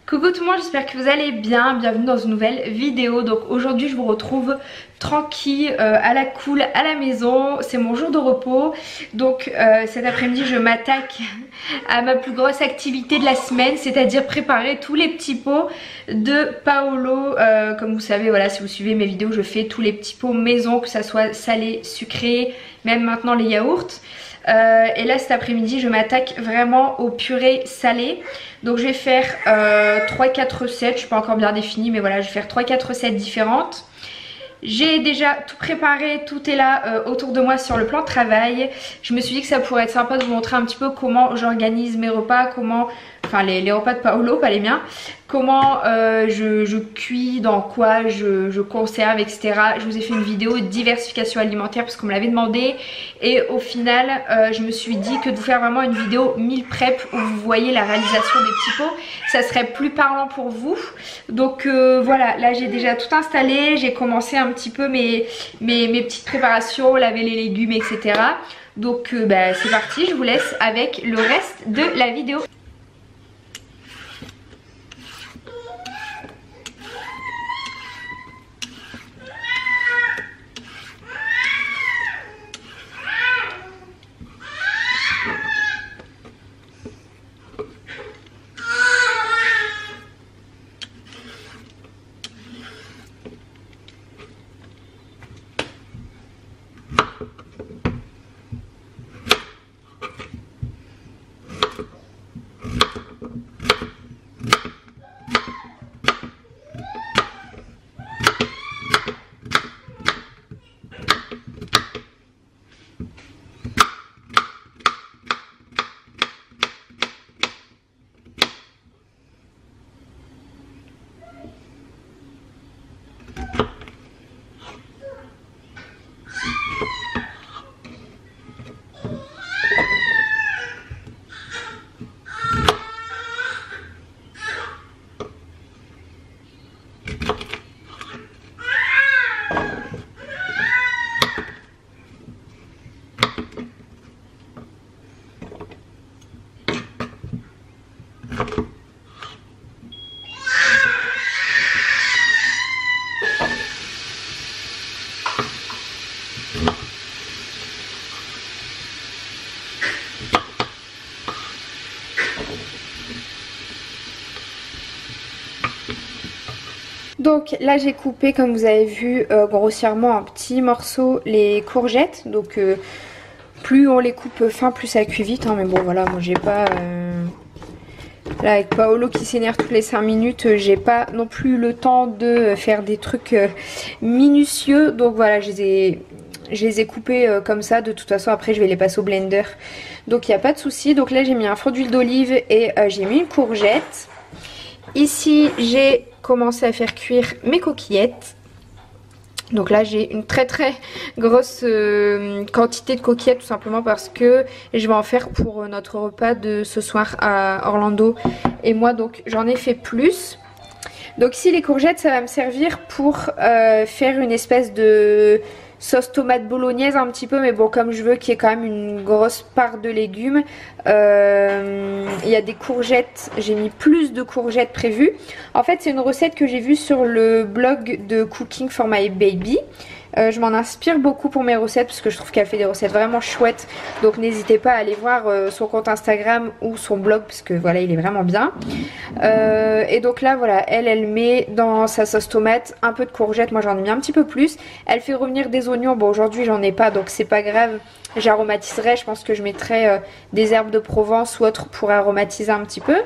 Coucou tout le monde, j'espère que vous allez bien, bienvenue dans une nouvelle vidéo. Donc aujourd'hui je vous retrouve tranquille, à la cool, à la maison, c'est mon jour de repos. Donc cet après-midi je m'attaque à ma plus grosse activité de la semaine, c'est-à-dire préparer tous les petits pots de Paolo. Comme vous savez, voilà, si vous suivez mes vidéos, je fais tous les petits pots maison, que ça soit salé, sucré, même maintenant les yaourts. Et là cet après-midi je m'attaque vraiment aux purées salées. Donc je vais faire 3-4 recettes, je ne suis pas encore bien définie, mais voilà, je vais faire 3-4 recettes différentes. J'ai déjà tout préparé, tout est là autour de moi sur le plan de travail. Je me suis dit que ça pourrait être sympa de vous montrer un petit peu comment j'organise mes repas, comment... Enfin les repas de Paolo, pas les miens. Comment je cuis, dans quoi je conserve, etc. Je vous ai fait une vidéo de diversification alimentaire parce qu'on me l'avait demandé. Et au final, je me suis dit que de vous faire vraiment une vidéo meal prep où vous voyez la réalisation des petits pots, ça serait plus parlant pour vous. Donc voilà, là j'ai déjà tout installé. J'ai commencé un petit peu mes petites préparations, laver les légumes, etc. Donc c'est parti, je vous laisse avec le reste de la vidéo. Donc là j'ai coupé, comme vous avez vu, grossièrement en petits morceaux les courgettes. Donc plus on les coupe fin, plus ça cuit vite, hein. Mais bon voilà, moi j'ai pas... Là avec Paolo qui s'énerve toutes les 5 minutes, j'ai pas non plus le temps de faire des trucs minutieux. Donc voilà, je les ai coupés comme ça. De toute façon après je vais les passer au blender. Donc il n'y a pas de souci. Donc là j'ai mis un fond d'huile d'olive et j'ai mis une courgette. Ici j'ai commencé à faire cuire mes coquillettes. Donc là j'ai une très grosse quantité de coquillettes, tout simplement parce que je vais en faire pour notre repas de ce soir à Orlando et moi, donc j'en ai fait plus. Donc ici les courgettes, ça va me servir pour faire une espèce de sauce tomate bolognaise un petit peu, mais bon, comme je veux qu'il y ait quand même une grosse part de légumes, il y a des courgettes, j'ai mis plus de courgettes prévues. En fait c'est une recette que j'ai vue sur le blog de Cooking for My Baby. Je m'en inspire beaucoup pour mes recettes parce que je trouve qu'elle fait des recettes vraiment chouettes. Donc n'hésitez pas à aller voir son compte Instagram ou son blog parce que voilà, il est vraiment bien. Et donc là voilà, elle met dans sa sauce tomate un peu de courgettes. Moi j'en ai mis un petit peu plus. Elle fait revenir des oignons. Bon aujourd'hui j'en ai pas, donc c'est pas grave. J'aromatiserai, je pense que je mettrai des herbes de Provence ou autre pour aromatiser un petit peu.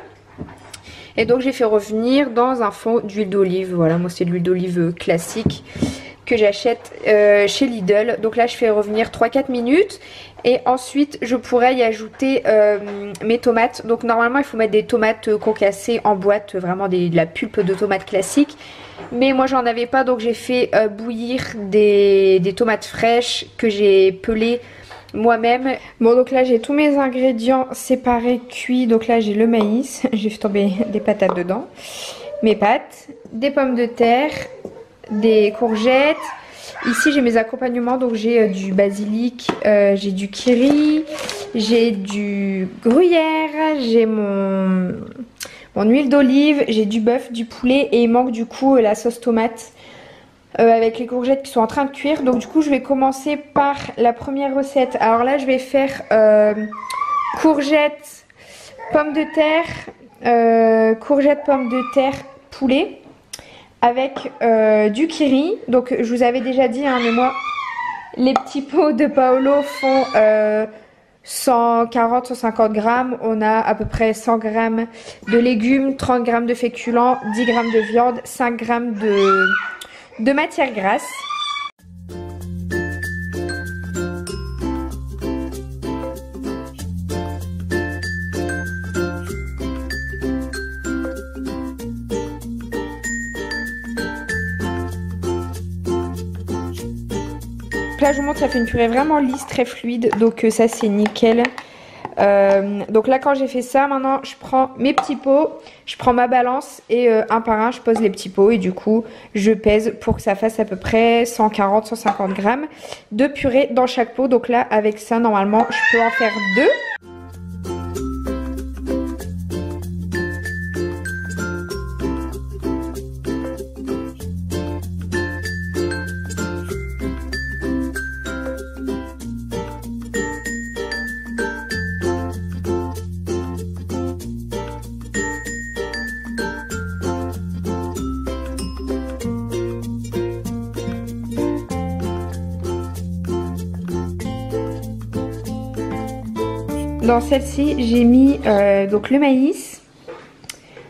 Et donc j'ai fait revenir dans un fond d'huile d'olive. Voilà, moi c'est de l'huile d'olive classique que j'achète chez Lidl. Donc là je fais revenir 3-4 minutes et ensuite je pourrais y ajouter mes tomates. Donc normalement il faut mettre des tomates concassées en boîte, vraiment de la pulpe de tomates classique. Mais moi j'en avais pas, donc j'ai fait bouillir des tomates fraîches que j'ai pelées moi-même. Bon donc là j'ai tous mes ingrédients séparés, cuits. Donc là j'ai le maïs, j'ai fait tomber des patates dedans, mes pâtes, des pommes de terre, des courgettes, Ici j'ai mes accompagnements, donc j'ai du basilic, j'ai du curry, j'ai du gruyère, j'ai mon Mon huile d'olive, j'ai du bœuf, du poulet et il manque du coup la sauce tomate avec les courgettes qui sont en train de cuire. Donc du coup je vais commencer par la première recette. Alors là je vais faire courgettes, pommes de terre, courgettes, pommes de terre, poulet avec du kiri. Donc je vous avais déjà dit, hein, mais moi les petits pots de Paolo font 140-150 grammes. On a à peu près 100 grammes de légumes, 30 grammes de féculents, 10 grammes de viande, 5 grammes de matière grasse. Là je vous montre, ça fait une purée vraiment lisse, très fluide, donc ça c'est nickel. Donc là quand j'ai fait ça, maintenant je prends mes petits pots, je prends ma balance et un par un je pose les petits pots et du coup je pèse pour que ça fasse à peu près 140-150 grammes de purée dans chaque pot. Donc là avec ça normalement je peux en faire 2. Dans celle-ci, j'ai mis donc le maïs,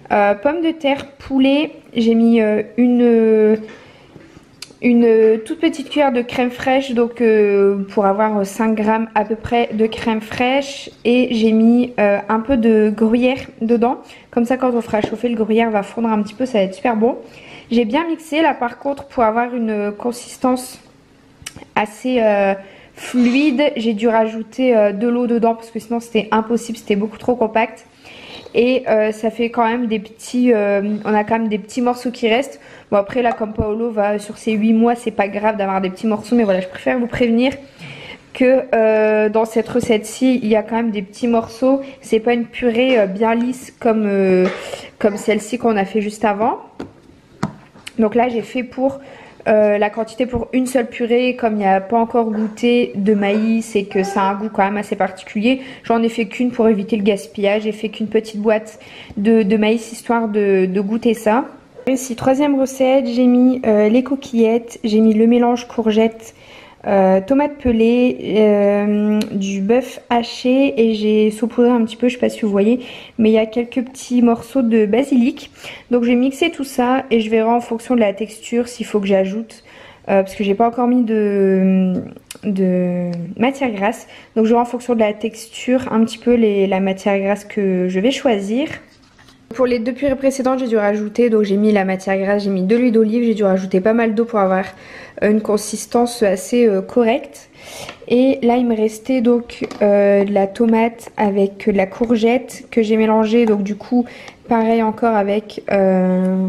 pommes de terre, poulet. J'ai mis une toute petite cuillère de crème fraîche, donc pour avoir 5 grammes à peu près de crème fraîche. Et j'ai mis un peu de gruyère dedans. Comme ça, quand on fera chauffer, le gruyère va fondre un petit peu, ça va être super bon. J'ai bien mixé là par contre pour avoir une consistance assez fluide. J'ai dû rajouter de l'eau dedans parce que sinon c'était impossible, c'était beaucoup trop compact. Et ça fait quand même des petits, on a quand même des petits morceaux qui restent. Bon après là comme Paolo va sur ses 8 mois, c'est pas grave d'avoir des petits morceaux, mais voilà, je préfère vous prévenir que dans cette recette-ci, il y a quand même des petits morceaux. C'est pas une purée bien lisse comme celle-ci qu'on a fait juste avant. Donc là j'ai fait pour la quantité pour une seule purée. Comme il n'y a pas encore goûté de maïs et que ça a un goût quand même assez particulier, j'en ai fait qu'une pour éviter le gaspillage. J'ai fait qu'une petite boîte de maïs histoire de goûter ça. Ici, troisième recette, j'ai mis les coquillettes, j'ai mis le mélange courgette, tomates pelées, du bœuf haché et j'ai saupoudré un petit peu, je sais pas si vous voyez, mais il y a quelques petits morceaux de basilic. Donc j'ai mixé tout ça et je verrai en fonction de la texture s'il faut que j'ajoute, parce que j'ai pas encore mis de matière grasse. Donc je verrai en fonction de la texture un petit peu la matière grasse que je vais choisir. Pour les 2 purées précédentes, j'ai dû rajouter, donc j'ai mis la matière grasse, j'ai mis de l'huile d'olive, j'ai dû rajouter pas mal d'eau pour avoir une consistance assez correcte. Et là il me restait donc de la tomate avec de la courgette que j'ai mélangée, donc du coup pareil encore avec, je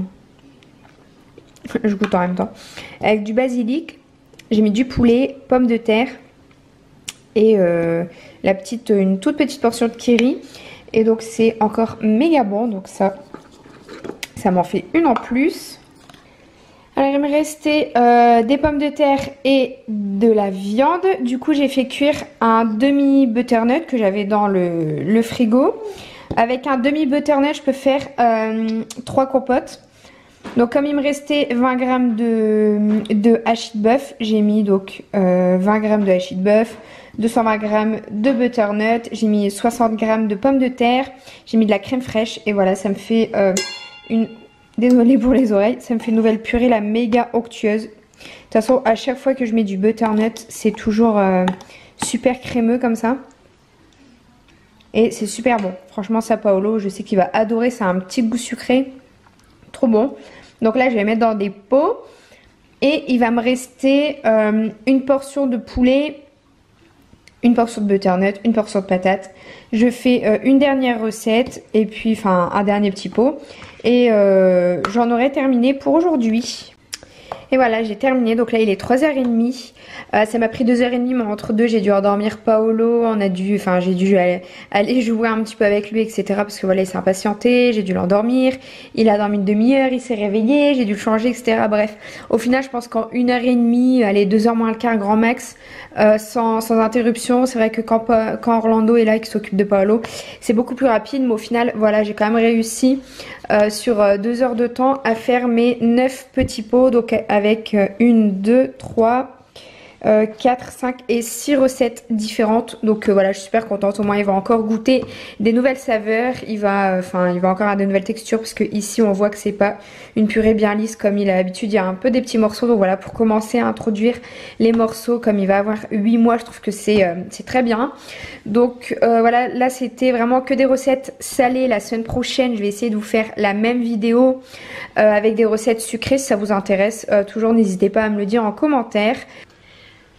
goûte en même temps, avec du basilic. J'ai mis du poulet, pommes de terre et une toute petite portion de kiri. Et donc c'est encore méga bon, donc ça m'en fait une en plus. Alors il me restait des pommes de terre et de la viande. Du coup j'ai fait cuire un demi butternut que j'avais dans le frigo. Avec un demi butternut je peux faire 3 compotes. Donc comme il me restait 20 grammes de hachis de bœuf, j'ai mis donc 20 grammes de hachis de bœuf, 220 grammes de butternut, j'ai mis 60 grammes de pommes de terre, j'ai mis de la crème fraîche et voilà, ça me fait désolée pour les oreilles, ça me fait une nouvelle purée la méga onctueuse. De toute façon à chaque fois que je mets du butternut c'est toujours super crémeux comme ça. Et c'est super bon, franchement ça Paolo je sais qu'il va adorer, ça a un petit goût sucré, trop bon. Donc là je vais mettre dans des pots et il va me rester une portion de poulet, une portion de butternut, une portion de patates. Je fais une dernière recette et puis enfin un dernier petit pot et j'en aurai terminé pour aujourd'hui. Et voilà, j'ai terminé. Donc là, il est 3h30. Ça m'a pris 2h30, mais entre deux, j'ai dû endormir Paolo. J'ai dû aller jouer un petit peu avec lui, etc. Parce que voilà, il s'est impatienté. J'ai dû l'endormir. Il a dormi une demi-heure, il s'est réveillé. J'ai dû le changer, etc. Bref, au final, je pense qu'en 1h30, allez, 2h moins le quart, grand max, sans interruption. C'est vrai que quand Orlando est là et qu'il s'occupe de Paolo, c'est beaucoup plus rapide. Mais au final, voilà, j'ai quand même réussi sur 2 heures de temps à faire mes 9 petits pots. Donc avec 1, 2, 3, 4, 5 et 6 recettes différentes. Donc voilà, je suis super contente. Au moins, il va encore goûter des nouvelles saveurs. Il va encore avoir de nouvelles textures parce que ici, on voit que c'est pas une purée bien lisse comme il a l'habitude. Il y a un peu des petits morceaux. Donc voilà, pour commencer à introduire les morceaux, comme il va avoir 8 mois, je trouve que c'est très bien. Donc voilà, là, c'était vraiment que des recettes salées. La semaine prochaine, je vais essayer de vous faire la même vidéo avec des recettes sucrées si ça vous intéresse. Toujours, n'hésitez pas à me le dire en commentaire.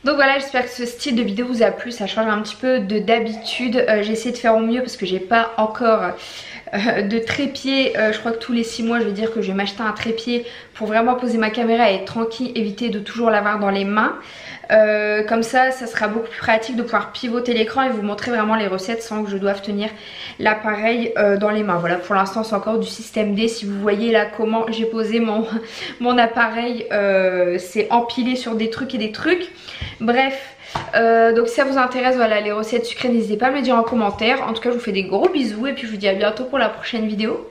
Donc voilà, j'espère que ce style de vidéo vous a plu, ça change un petit peu de d'habitude. J'ai essayé de faire au mieux parce que j'ai pas encore de trépied. Je crois que tous les 6 mois je vais dire que je vais m'acheter un trépied pour vraiment poser ma caméra et être tranquille, éviter de toujours l'avoir dans les mains. Comme ça sera beaucoup plus pratique de pouvoir pivoter l'écran et vous montrer vraiment les recettes sans que je doive tenir l'appareil dans les mains. Voilà, pour l'instant c'est encore du système D. Si vous voyez là comment j'ai posé mon appareil, c'est empilé sur des trucs et des trucs. Bref, donc si ça vous intéresse, voilà, les recettes sucrées, n'hésitez pas à me le dire en commentaire. En tout cas, je vous fais des gros bisous et puis je vous dis à bientôt pour la prochaine vidéo.